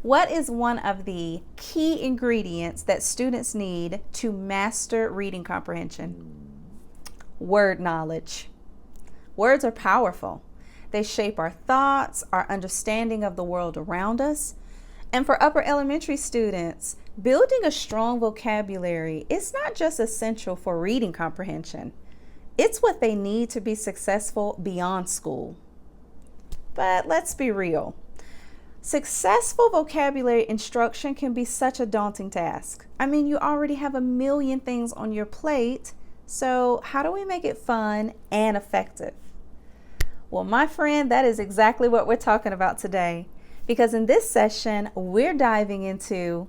What is one of the key ingredients that students need to master reading comprehension? Word knowledge. Words are powerful. They shape our thoughts, our understanding of the world around us. And for upper elementary students, building a strong vocabulary is not just essential for reading comprehension, it's what they need to be successful beyond school. But let's be real. Successful vocabulary instruction can be such a daunting task. I mean, you already have a million things on your plate, so how do we make it fun and effective? Well, my friend, that is exactly what we're talking about today, because in this session, we're diving into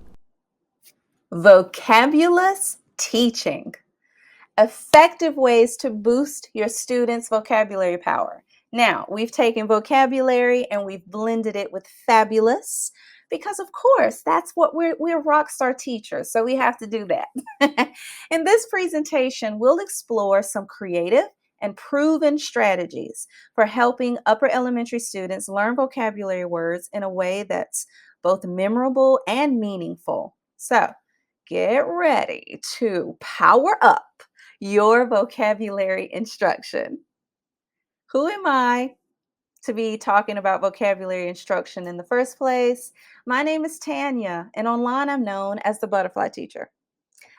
vocabulous teaching, effective ways to boost your students' vocabulary power. Now, we've taken vocabulary and we've blended it with fabulous because, of course, that's what we're rock star teachers, so we have to do that. In this presentation, we'll explore some creative and proven strategies for helping upper elementary students learn vocabulary words in a way that's both memorable and meaningful. So, get ready to power up your vocabulary instruction. Who am I to be talking about vocabulary instruction in the first place? My name is Tanya, and online I'm known as the Butterfly Teacher.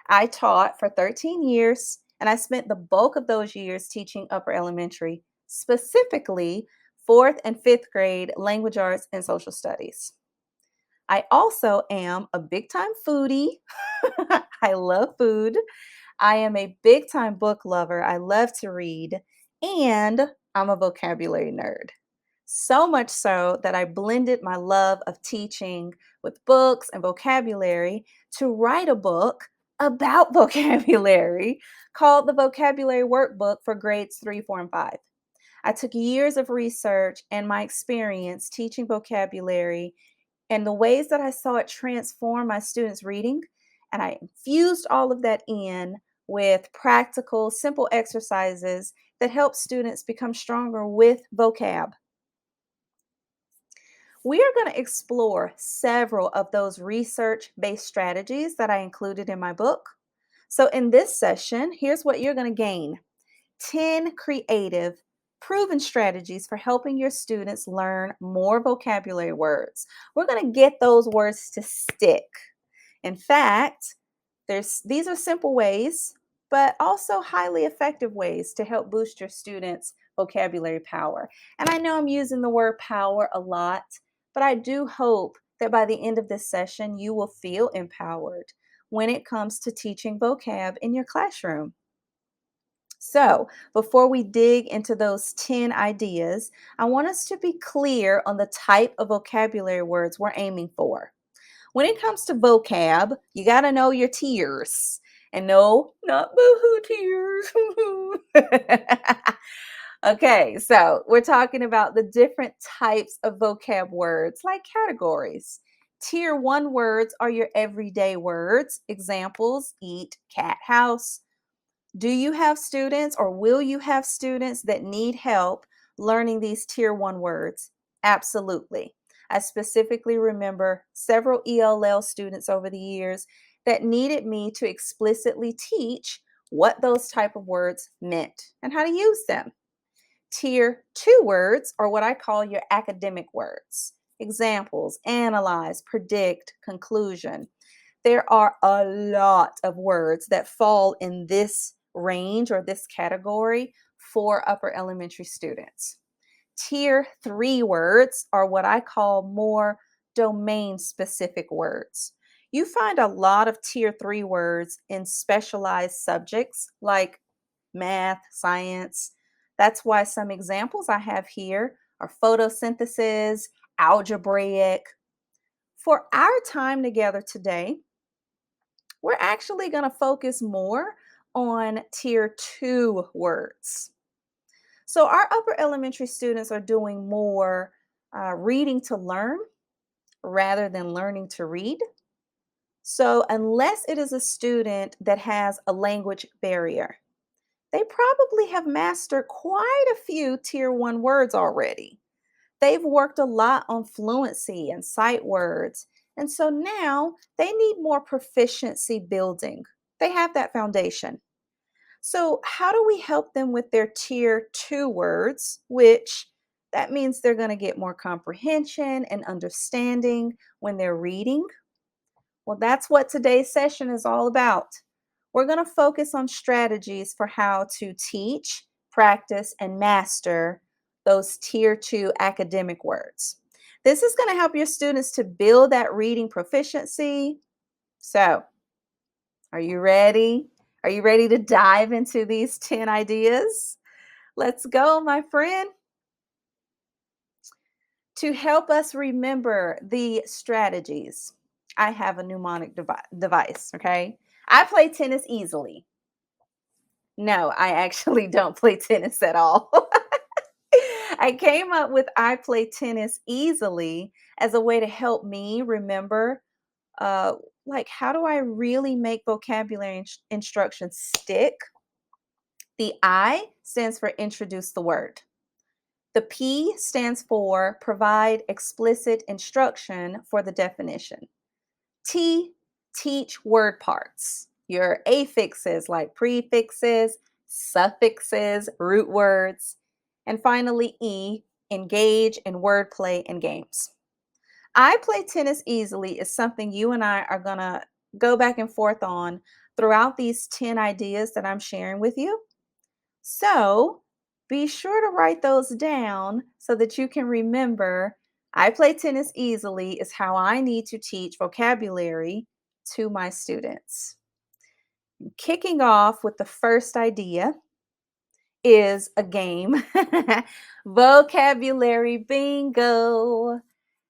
I taught for 13 years, and I spent the bulk of those years teaching upper elementary, specifically fourth and fifth grade language arts and social studies. I also am a big time foodie. I love food. I am a big time book lover. I love to read, and I'm a vocabulary nerd. So much so that I blended my love of teaching with books and vocabulary to write a book about vocabulary called the Vocabulary Workbook for grades 3, 4, and 5. I took years of research and my experience teaching vocabulary and the ways that I saw it transform my students' reading, and I infused all of that in with practical, simple exercises that help students become stronger with vocab. We are going to explore several of those research-based strategies that I included in my book. So in this session, here's what you're going to gain: 10 creative, proven strategies for helping your students learn more vocabulary words. We're going to get those words to stick. In fact, these are simple ways, but also highly effective ways to help boost your students' vocabulary power. And I know I'm using the word power a lot, but I do hope that by the end of this session, you will feel empowered when it comes to teaching vocab in your classroom. So, before we dig into those 10 ideas, I want us to be clear on the type of vocabulary words we're aiming for. When it comes to vocab, you got to know your tiers. And no, not boohoo tears. Okay, so we're talking about the different types of vocab words, like categories. Tier 1 words are your everyday words. Examples: eat, cat, house. Do you have students, or will you have students that need help learning these tier 1 words? Absolutely. I specifically remember several ELL students over the years that needed me to explicitly teach what those type of words meant and how to use them. Tier 2 words are what I call your academic words. Examples: analyze, predict, conclusion. There are a lot of words that fall in this range or this category for upper elementary students. Tier 3 words are what I call more domain specific words. You find a lot of tier 3 words in specialized subjects like math, science. That's why some examples I have here are photosynthesis, algebraic. For our time together today, we're actually going to focus more on tier 2 words. So our upper elementary students are doing more reading to learn rather than learning to read. So unless it is a student that has a language barrier, they probably have mastered quite a few tier 1 words already. They've worked a lot on fluency and sight words, And so now they need more proficiency building. They have that foundation. So, how do we help them with their tier 2 words, which that means they're going to get more comprehension and understanding when they're reading? Well, that's what today's session is all about. We're going to focus on strategies for how to teach, practice, and master those tier 2 academic words. This is going to help your students to build that reading proficiency. So, are you ready? Are you ready to dive into these 10 ideas? Let's go, my friend. To help us remember the strategies, I have a mnemonic device, okay? I play tennis easily. No, I actually don't play tennis at all. I came up with I play tennis easily as a way to help me remember uh, like how do I really make vocabulary instructions stick? The I stands for introduce the word. The P stands for provide explicit instruction for the definition. T, teach word parts. Your affixes like prefixes, suffixes, root words. And finally, E, engage in wordplay and games. I play tennis easily is something you and I are going to go back and forth on throughout these 10 ideas that I'm sharing with you. So be sure to write those down so that you can remember I play tennis easily is how I need to teach vocabulary to my students. Kicking off with the first idea is a game. Vocabulary bingo.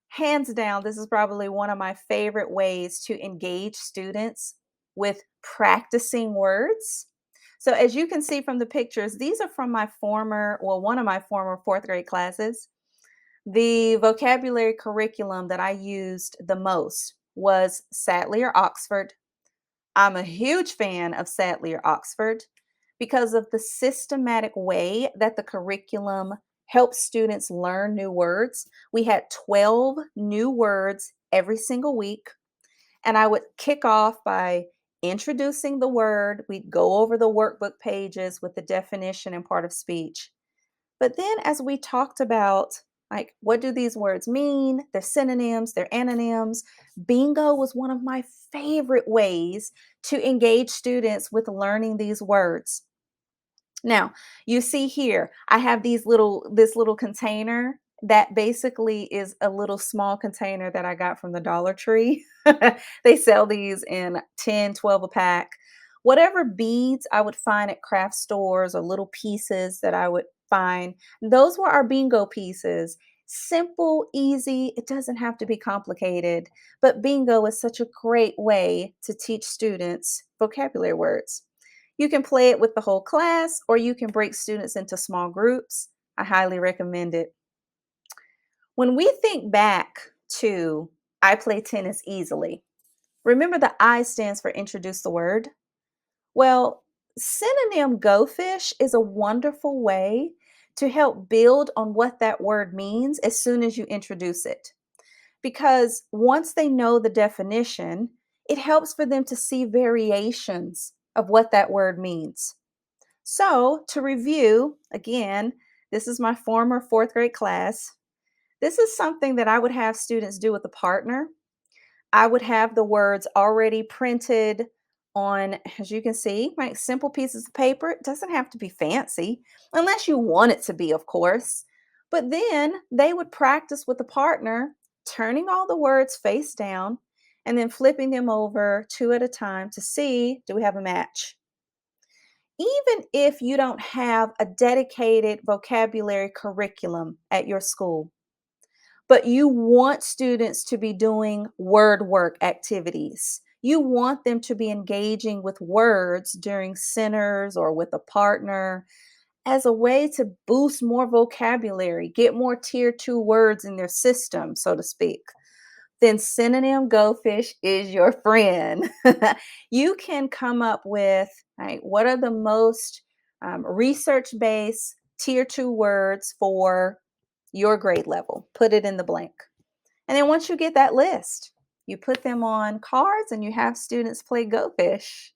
Hands down, this is probably one of my favorite ways to engage students with practicing words. So as you can see from the pictures, these are from one of my former fourth grade classes. The vocabulary curriculum that I used the most was Sadly or Oxford. I'm a huge fan of Sadly or Oxford because of the systematic way that the curriculum helps students learn new words. We had 12 new words every single week, and I would kick off by introducing the word. We'd go over the workbook pages with the definition and part of speech. But then as we talked about like what do these words mean, their synonyms, their antonyms, bingo was one of my favorite ways to engage students with learning these words. Now, you see here, I have this little container that basically is a little small container that I got from the Dollar Tree. They sell these in 10, 12 a pack. Whatever beads I would find at craft stores or little pieces that I would find, those were our bingo pieces. Simple, easy, it doesn't have to be complicated, but bingo is such a great way to teach students vocabulary words. You can play it with the whole class, or you can break students into small groups. I highly recommend it. When we think back to I play tennis easily, remember the I stands for introduce the word. Well, Synonym Go Fish is a wonderful way to help build on what that word means as soon as you introduce it. Because once they know the definition, it helps for them to see variations of what that word means. So, to review, again, this is my former fourth grade class. This is something that I would have students do with a partner. I would have the words already printed on, as you can see, like simple pieces of paper. It doesn't have to be fancy, unless you want it to be, of course. But then they would practice with a partner, turning all the words face down and then flipping them over two at a time to see, do we have a match? Even if you don't have a dedicated vocabulary curriculum at your school, but you want students to be doing word work activities. You want them to be engaging with words during centers or with a partner as a way to boost more vocabulary, get more tier 2 words in their system, so to speak. Then Synonym Go Fish is your friend. You can come up with what are the most research-based tier 2 words for your grade level. Put it in the blank. And then once you get that list, You put them on cards and you have students play Go Fish.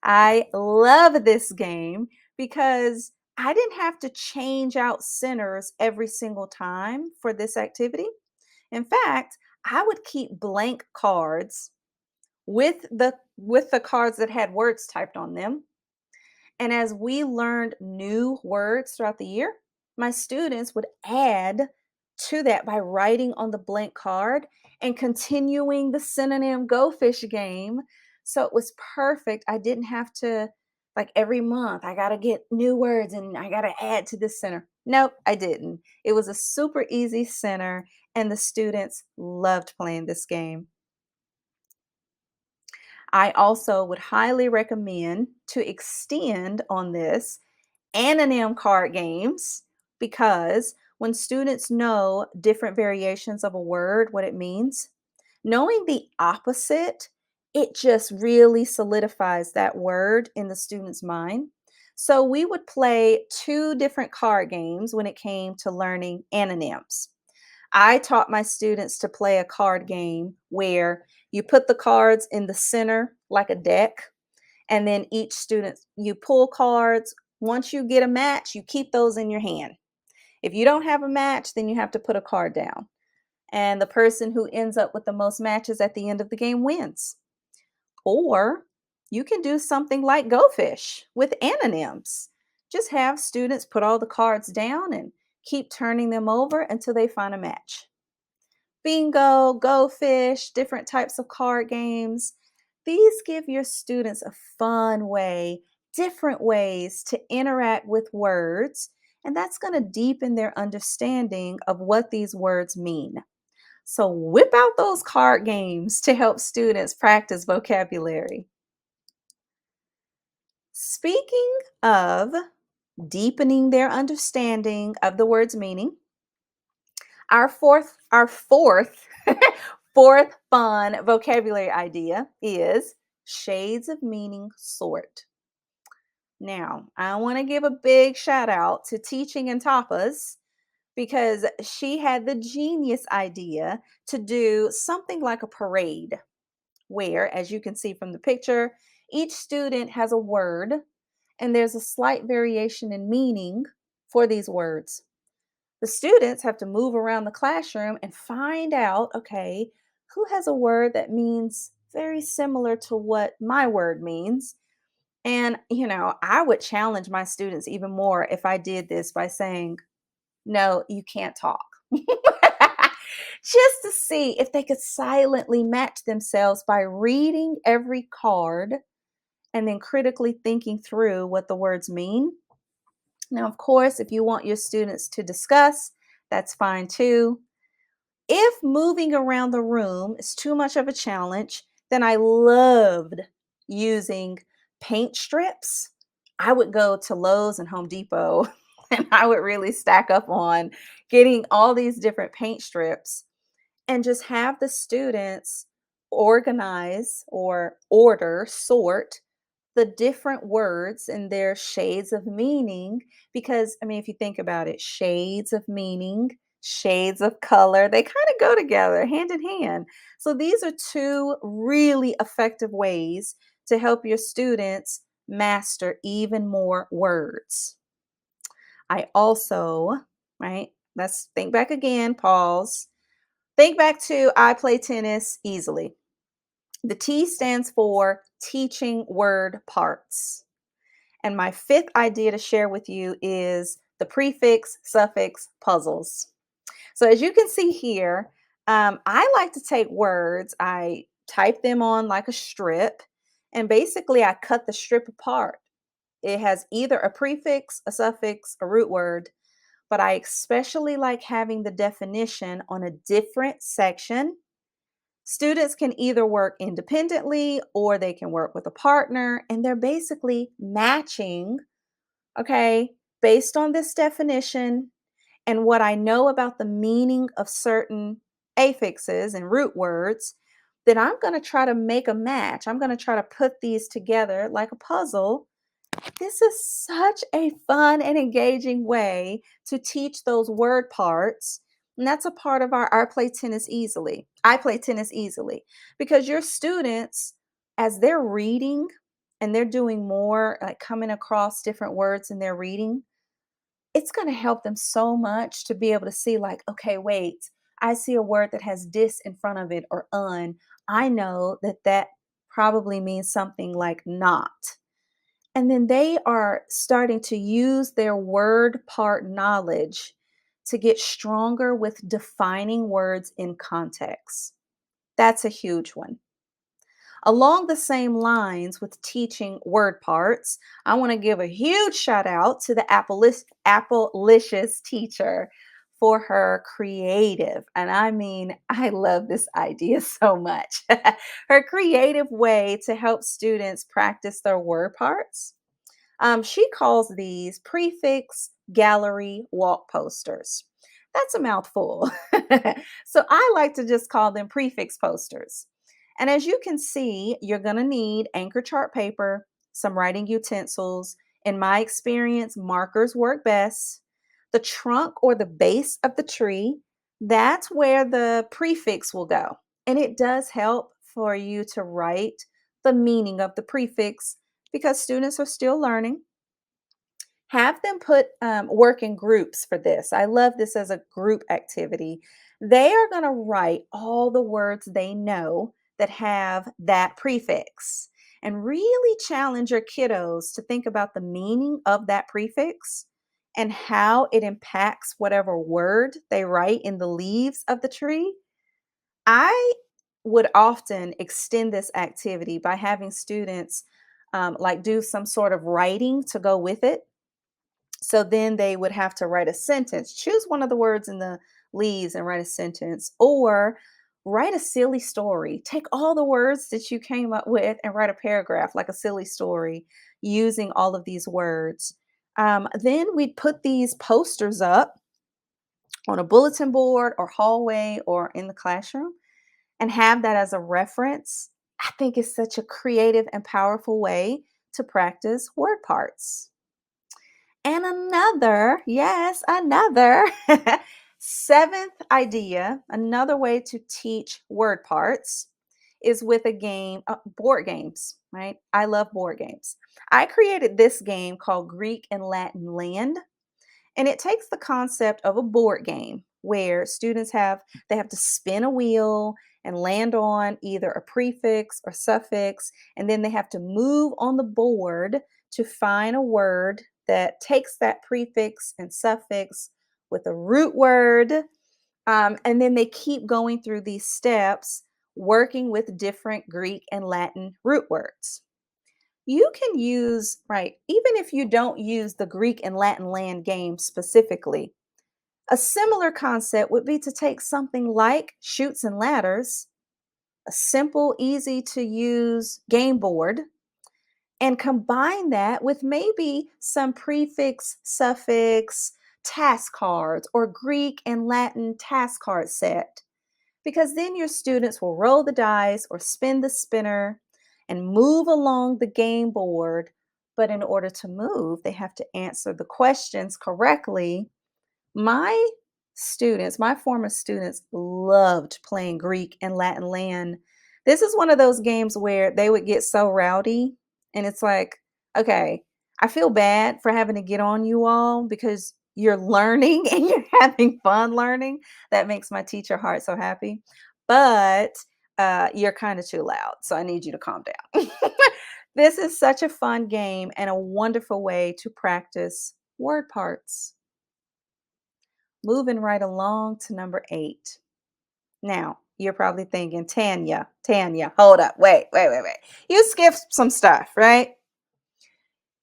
I love this game because I didn't have to change out centers every single time for this activity. In fact, I would keep blank cards with the cards that had words typed on them. And as we learned new words throughout the year, my students would add to that by writing on the blank card and continuing the Synonym Go Fish game. So it was perfect. I didn't have to, like every month, I got to get new words and I got to add to this center. Nope, I didn't. It was a super easy center, and the students loved playing this game. I also would highly recommend to extend on this anonym card games because when students know different variations of a word, what it means, knowing the opposite, it just really solidifies that word in the student's mind. So we would play two different card games when it came to learning antonyms. I taught my students to play a card game where you put the cards in the center like a deck, and then each student, you pull cards. Once you get a match, you keep those in your hand. If you don't have a match, then you have to put a card down. And the person who ends up with the most matches at the end of the game wins. Or you can do something like Go Fish with antonyms. Just have students put all the cards down and keep turning them over until they find a match. Bingo, Go Fish, different types of card games. These give your students a fun way, different ways to interact with words, and that's going to deepen their understanding of what these words mean. So whip out those card games to help students practice vocabulary. Speaking of deepening their understanding of the word's meaning, our fourth fourth fun vocabulary idea is shades of meaning sort. Now, I want to give a big shout out to Teaching and Tapas because she had the genius idea to do something like a parade where, as you can see from the picture, each student has a word and there's a slight variation in meaning for these words. The students have to move around the classroom and find out, okay, who has a word that means very similar to what my word means. And, I would challenge my students even more if I did this by saying, no, you can't talk. Just to see if they could silently match themselves by reading every card and then critically thinking through what the words mean. Now, of course, if you want your students to discuss, that's fine too. If moving around the room is too much of a challenge, then I loved using paint strips. I would go to Lowe's and Home Depot and I would really stack up on getting all these different paint strips and just have the students organize or order, sort the different words and their shades of meaning. Because, I mean, if you think about it, shades of meaning, shades of color, they kind of go together hand in hand. So, these are two really effective ways to help your students master even more words. I also, right, let's think back again, pause. Think back to I play tennis easily. The T stands for teaching word parts. And my fifth idea to share with you is the prefix suffix puzzles. So as you can see here, I like to take words, I type them on like a strip, and basically I cut the strip apart. It has either a prefix, a suffix, a root word, but I especially like having the definition on a different section. Students can either work independently or they can work with a partner, and they're basically matching, okay, based on this definition and what I know about the meaning of certain affixes and root words, then I'm going to try to make a match. I'm going to try to put these together like a puzzle. This is such a fun and engaging way to teach those word parts. And that's a part of our play tennis easily. I play tennis easily because your students, as they're reading and they're doing more, like coming across different words in their reading, it's going to help them so much to be able to see, like, okay, wait, I see a word that has dis in front of it or un. I know that that probably means something like not. And then they are starting to use their word part knowledge to get stronger with defining words in context. That's a huge one. Along the same lines with teaching word parts, I want to give a huge shout out to the Applicious teacher for her creative, and I mean, I love this idea so much. Her creative way to help students practice their word parts. She calls these prefix gallery walk posters. That's a mouthful. So I like to just call them prefix posters. And as you can see, you're going to need anchor chart paper, some writing utensils. In my experience, markers work best. The trunk or the base of the tree, that's where the prefix will go. And it does help for you to write the meaning of the prefix because students are still learning. Have them put work in groups for this. I love this as a group activity. They are going to write all the words they know that have that prefix and really challenge your kiddos to think about the meaning of that prefix and how it impacts whatever word they write in the leaves of the tree. I would often extend this activity by having students like do some sort of writing to go with it. So then they would have to write a sentence. Choose one of the words in the leaves and write a sentence, or write a silly story. Take all the words that you came up with and write a paragraph like a silly story using all of these words. Then we'd put these posters up on a bulletin board or hallway or in the classroom and have that as a reference. I think it's such a creative and powerful way to practice word parts. And another, yes, another seventh idea, another way to teach word parts is with a game, board games, right? I love board games. I created this game called Greek and Latin Land, and it takes the concept of a board game where students have to spin a wheel and land on either a prefix or suffix, and then they have to move on the board to find a word that takes that prefix and suffix with a root word. And then they keep going through these steps, working with different Greek and Latin root words. You can use, right, even if you don't use the Greek and Latin land game specifically, a similar concept would be to take something like Chutes and Ladders, a simple, easy to use game board, and combine that with maybe some prefix, suffix, task cards, or Greek and Latin task card set, because then your students will roll the dice or spin the spinner and move along the game board. But in order to move, they have to answer the questions correctly. My my former students loved playing Greek and Latin land. This is one of those games where they would get so rowdy, and it's like, okay, I feel bad for having to get on you all because you're learning and you're having fun learning. That makes my teacher heart so happy. But you're kind of too loud, so I need you to calm down. This is such a fun game and a wonderful way to practice word parts. Moving right along to number 8. Now, you're probably thinking, Tanya, hold up. Wait. You skipped some stuff, right?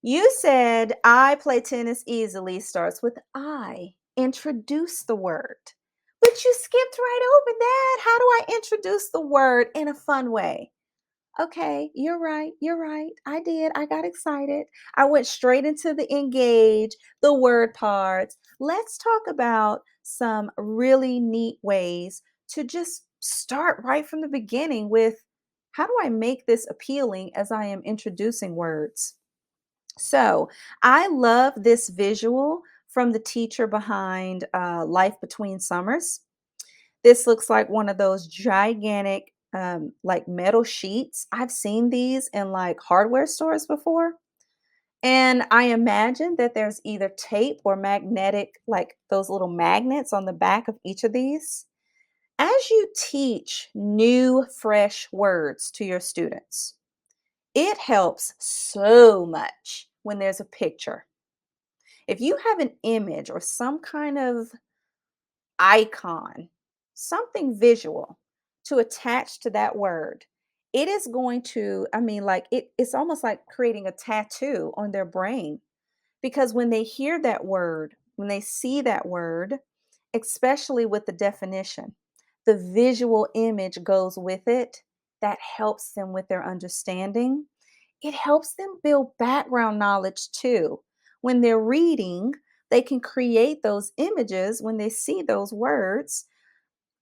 You said I play tennis easily starts with I. Introduce the word. But you skipped right over that. How do I introduce the word in a fun way? Okay, you're right. You're right. I did. I got excited. I went straight into the engage, the word parts. Let's talk about some really neat ways to just start right from the beginning with how do I make this appealing as I am introducing words? So I love this visual from the teacher behind Life Between Summers. This looks like one of those gigantic, like metal sheets. I've seen these in like hardware stores before. And I imagine that there's either tape or magnetic, like those little magnets on the back of each of these. As you teach new, fresh words to your students, it helps so much when there's a picture. If you have an image or some kind of icon, something visual to attach to that word, it is going to, like it's almost like creating a tattoo on their brain because when they hear that word, when they see that word, especially with the definition, the visual image goes with it. That helps them with their understanding. It helps them build background knowledge too. When they're reading, they can create those images when they see those words.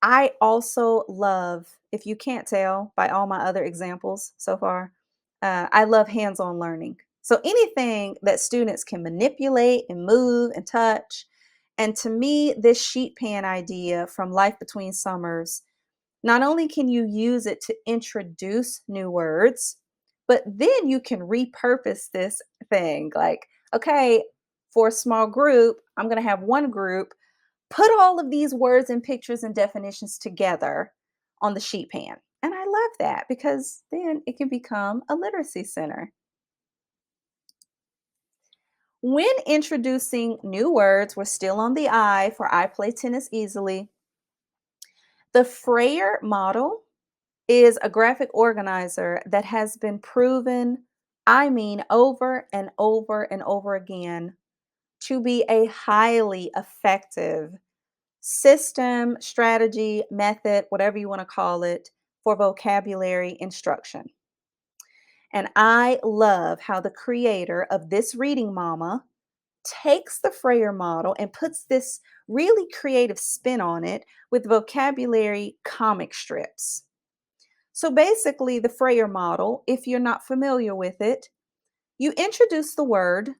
I also love, if you can't tell by all my other examples so far, I love hands on learning. So anything that students can manipulate and move and touch. And to me, this sheet pan idea from Life Between Summers, not only can you use it to introduce new words, but then you can repurpose this thing. Like, okay, for a small group, I'm going to have one group put all of these words and pictures and definitions together on the sheet pan. And I love that because then it can become a literacy center. When introducing new words, we're still on the I for I play tennis easily. The Frayer model is a graphic organizer that has been proven, over and over and over again, to be a highly effective system, strategy, method, whatever you want to call it, for vocabulary instruction. And I love how the creator of this reading mama takes the Frayer model and puts this really creative spin on it with vocabulary comic strips. So basically, the Frayer model, if you're not familiar with it, you introduce the word,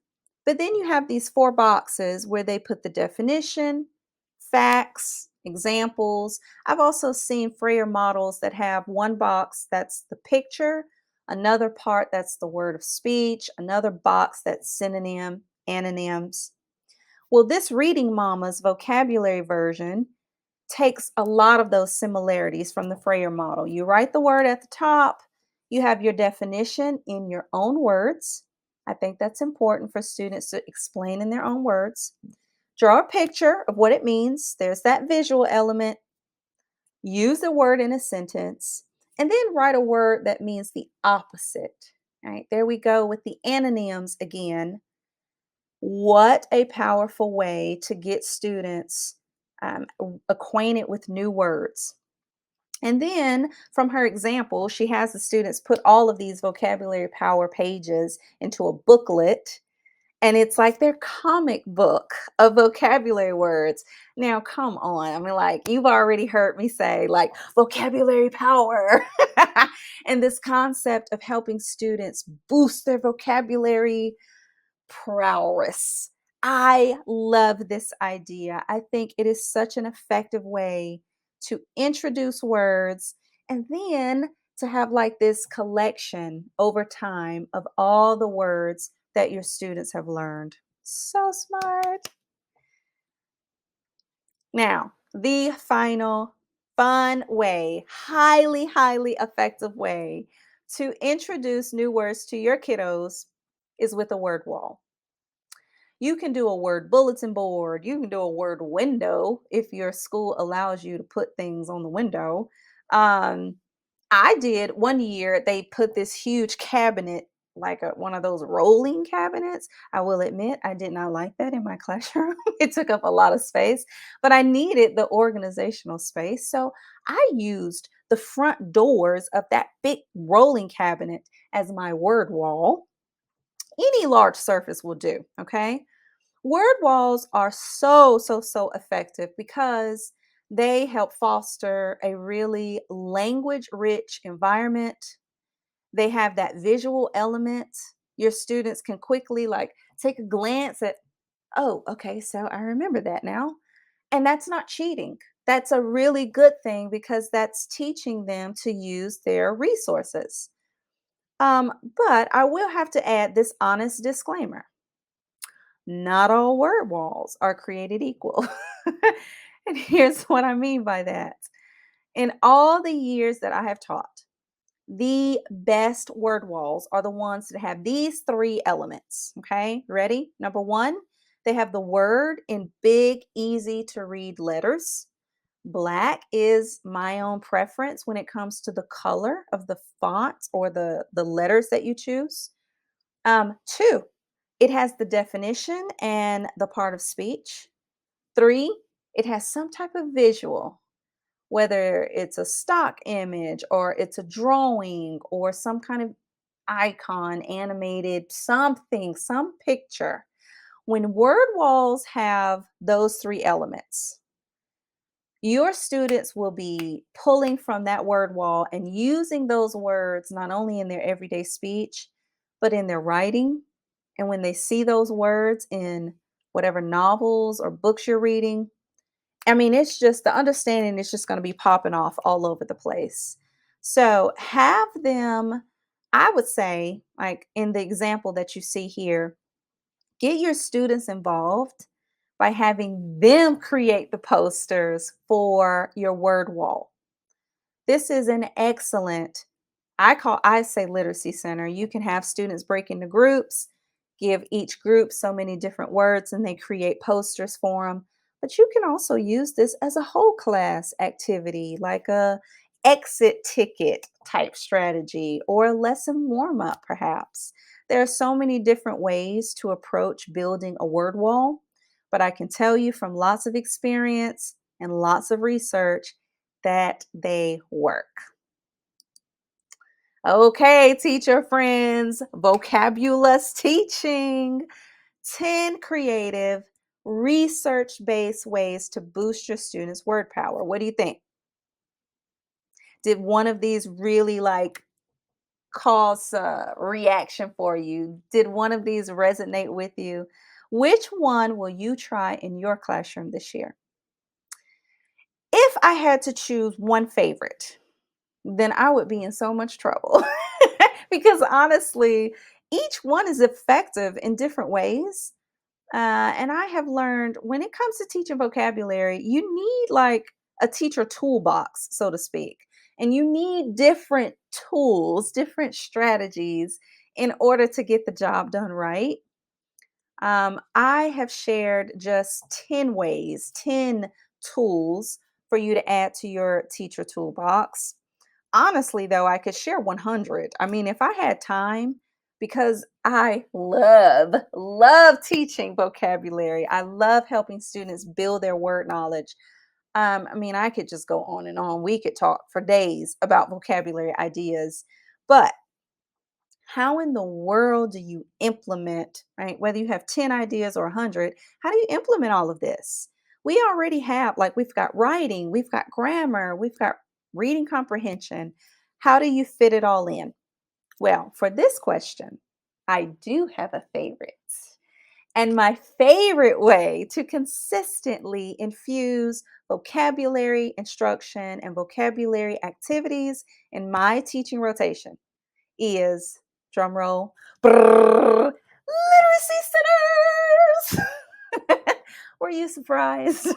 but then you have these four boxes where they put the definition, facts, examples. I've also seen Frayer models that have one box that's the picture, another part that's the word of speech, another box that's synonym, antonyms. Well, this Reading Mama's vocabulary version takes a lot of those similarities from the Frayer model. You write the word at the top, you have your definition in your own words. I think that's important for students to explain in their own words. Draw a picture of what it means. There's that visual element. Use the word in a sentence, and then write a word that means the opposite. All right, there we go with the antonyms again. What a powerful way to get students acquainted with new words. And then from her example, she has the students put all of these vocabulary power pages into a booklet. And it's like their comic book of vocabulary words. Now, come on. Like, you've already heard me say, like, vocabulary power. And this concept of helping students boost their vocabulary prowess. I love this idea. I think it is such an effective way to introduce words and then to have like this collection over time of all the words that your students have learned. So smart. Now, the final fun way, highly, highly effective way to introduce new words to your kiddos is with a word wall. You can do a word bulletin board. You can do a word window if your school allows you to put things on the window. Um, I did one year, they put this huge cabinet, like one of those rolling cabinets. I will admit, I did not like that in my classroom. It took up a lot of space, but I needed the organizational space. So I used the front doors of that big rolling cabinet as my word wall. Any large surface will do, okay? Word walls are so, so, so effective because they help foster a really language rich environment. They have that visual element. Your students can quickly like take a glance at, oh, okay, so I remember that now. And that's not cheating. That's a really good thing because that's teaching them to use their resources. But I will have to add this honest disclaimer. Not all word walls are created equal. And here's what I mean by that. In all the years that I have taught, the best word walls are the ones that have these three elements. Okay, ready? Number one, they have the word in big, easy to read letters. Black is my own preference when it comes to the color of the font or the letters that you choose. Two, it has the definition and the part of speech. Three, it has some type of visual, whether it's a stock image or it's a drawing or some kind of icon, animated, something, some picture. When word walls have those three elements, your students will be pulling from that word wall and using those words not only in their everyday speech, but in their writing. And when they see those words in whatever novels or books you're reading, I mean, it's just the understanding is just going to be popping off all over the place. So have them, I would say, like in the example that you see here, get your students involved by having them create the posters for your word wall. This is an excellent, I say literacy center. You can have students break into groups, give each group so many different words, and they create posters for them. But you can also use this as a whole class activity, like a exit ticket type strategy or a lesson warm up, perhaps. There are so many different ways to approach building a word wall, but I can tell you from lots of experience and lots of research that they work. Okay, teacher friends, vocabulous teaching. 10 creative, research based ways to boost your students' word power. What do you think? Did one of these really cause a reaction for you? Did one of these resonate with you? Which one will you try in your classroom this year? If I had to choose one favorite, then I would be in so much trouble because honestly, each one is effective in different ways. And I have learned when it comes to teaching vocabulary, you need like a teacher toolbox, so to speak. And you need different tools, different strategies in order to get the job done right. I have shared just 10 ways, 10 tools for you to add to your teacher toolbox. Honestly, though, I could share 100. I mean, if I had time, because I love teaching vocabulary. I love helping students build their word knowledge. I mean, I could just go on and on. We could talk for days about vocabulary ideas. But how in the world do you implement, right? Whether you have 10 ideas or 100, how do you implement all of this? We already have, like, we've got writing, we've got grammar, we've got reading comprehension. How do you fit it all in? Well, for this question, I do have a favorite. And my favorite way to consistently infuse vocabulary instruction and vocabulary activities in my teaching rotation is, drum roll, brrr, literacy centers. Were you surprised?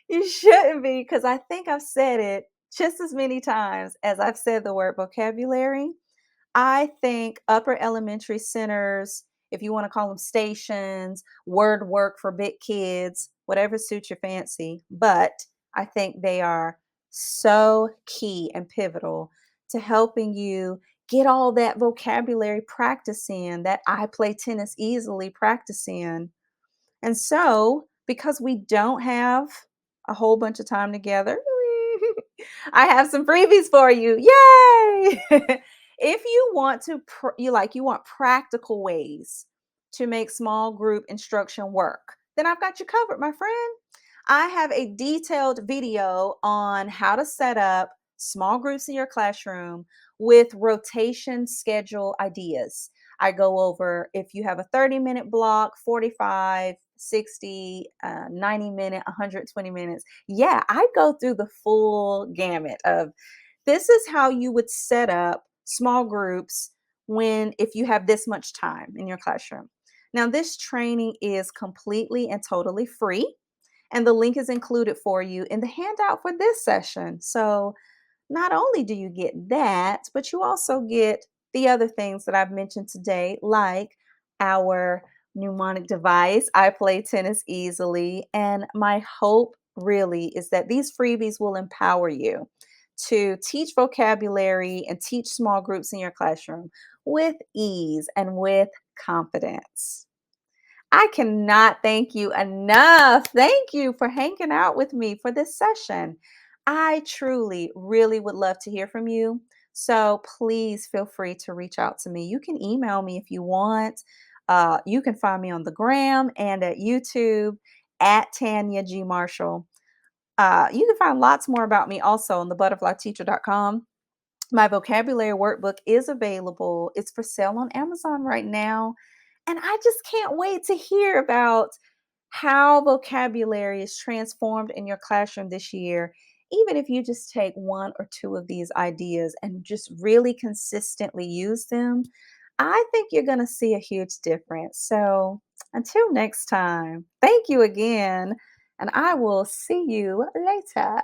You shouldn't be, because I think I've said it just as many times as I've said the word vocabulary. I think upper elementary centers, if you want to call them stations, word work for big kids, whatever suits your fancy, but I think they are so key and pivotal to helping you get all that vocabulary practice in, that I play tennis easily practice in. And so, because we don't have a whole bunch of time together, I have some freebies for you. Yay! If you want to, you want practical ways to make small group instruction work, then I've got you covered, my friend. I have a detailed video on how to set up small groups in your classroom with rotation schedule ideas. I go over if you have a 30-minute block, 45, 60, 90 minute, 120 minutes. Yeah, I go through the full gamut of this is how you would set up small groups when if you have this much time in your classroom. Now, this training is completely and totally free, and the link is included for you in the handout for this session. So, not only do you get that, but you also get the other things that I've mentioned today, like our mnemonic device, I Play Tennis Easily. And my hope really is that these freebies will empower you to teach vocabulary and teach small groups in your classroom with ease and with confidence. I cannot thank you enough. Thank you for hanging out with me for this session. I truly, really would love to hear from you. So please feel free to reach out to me. You can email me if you want. You can find me on the gram and at YouTube at Tanya G. Marshall. You can find lots more about me also on thebutterflyteacher.com. My vocabulary workbook is available. It's for sale on Amazon right now. And I just can't wait to hear about how vocabulary is transformed in your classroom this year. Even if you just take one or two of these ideas and just really consistently use them, I think you're going to see a huge difference. So until next time, thank you again, and I will see you later.